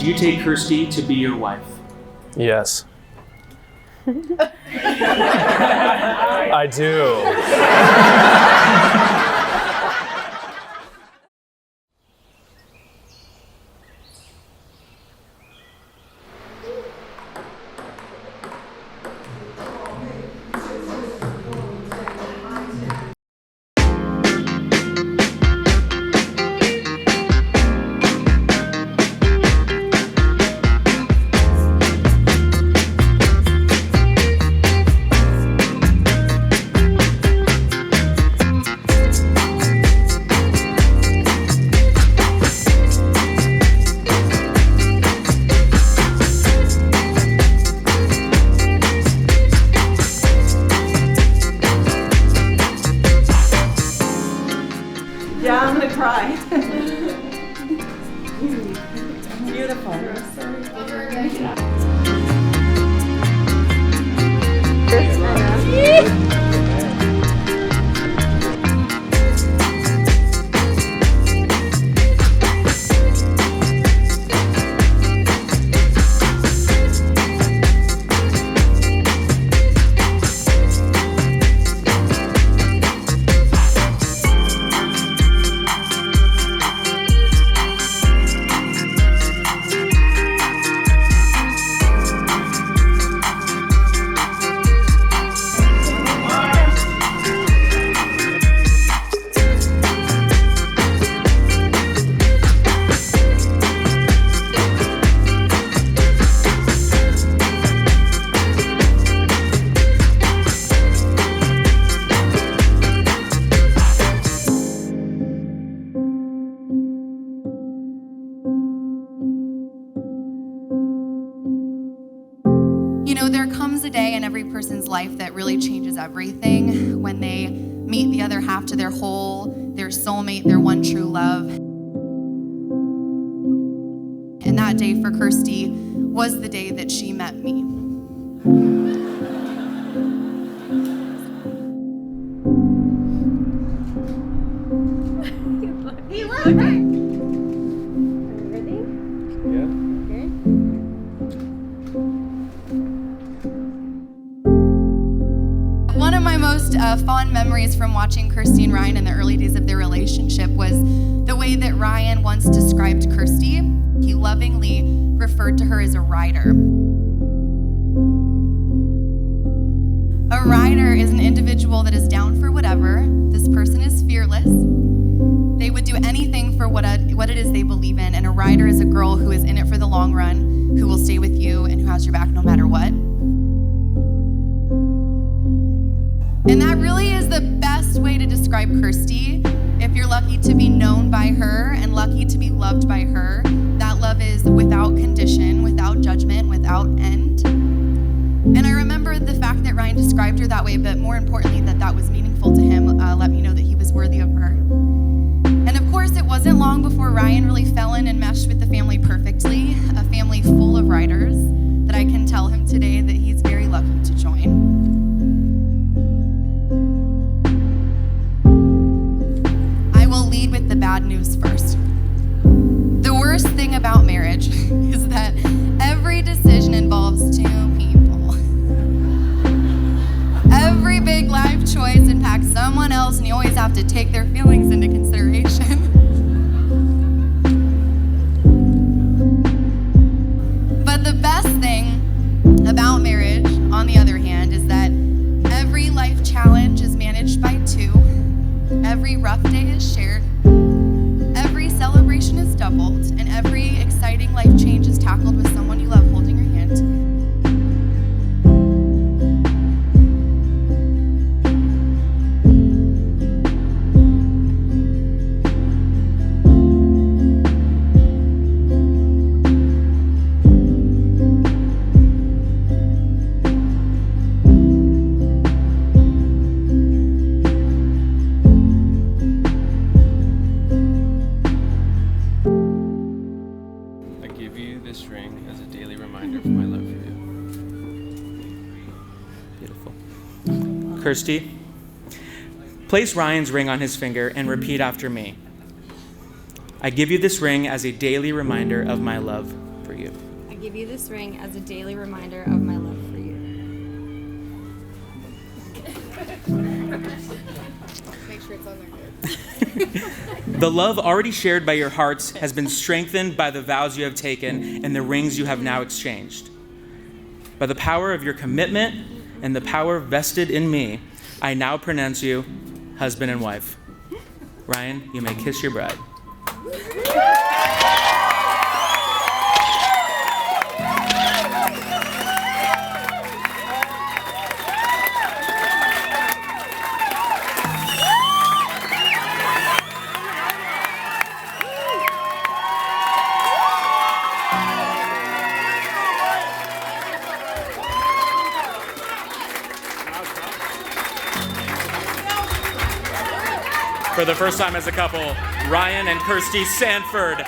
you take Kirstie to be your wife? Yes. I do. Yeah, I'm gonna cry. Beautiful. You know, there comes a day in every person's life that really changes everything when they meet the other half to their whole, their soulmate, their one true love. And that day for Kirstie was the day that she met me. He looked. Ready? Yeah. Okay. One of my most fond memories from watching Kirstie and Ryan in the early days of their relationship was the way that Ryan once described Kirstie. He lovingly referred to her as a rider. A rider is an individual that is down for whatever. This person is fearless. They would do anything for what it is they believe in, and a rider is a girl who is in it for the long run, who will stay with you, and who has your back no matter what. And that really is the best way to describe Kirstie. If you're lucky to be known by her and lucky to be loved by her, that love is without condition, without judgment, without end. And I remember the fact that Ryan described her that way, but more importantly, that was meaningful to him, let me know that he was worthy of her. And of course, it wasn't long before Ryan really fell in and meshed with the family perfectly, a family full of riders that I can tell him today that he's very lucky to join. Lead with the bad news first. The worst thing about marriage is that every decision involves two people. Every big life choice impacts someone else, and you always have to take their feelings into consideration. But the best thing about marriage, on the other hand, is that every life challenge is managed by two. Every rough day is shared, every celebration is doubled, and every exciting life change is tackled with someone you love holding your hand. This ring as a daily reminder of my love for you. Beautiful. Kirstie, place Ryan's ring on his finger and repeat after me. I give you this ring as a daily reminder of my love for you. you. I give you this ring as a daily reminder of my love for you. Make sure it's on there. The love already shared by your hearts has been strengthened by the vows you have taken and the rings you have now exchanged. By the power of your commitment and the power vested in me, I now pronounce you husband and wife. Ryan, you may kiss your bride. For the first time as a couple, Ryan and Kirstie Sanford.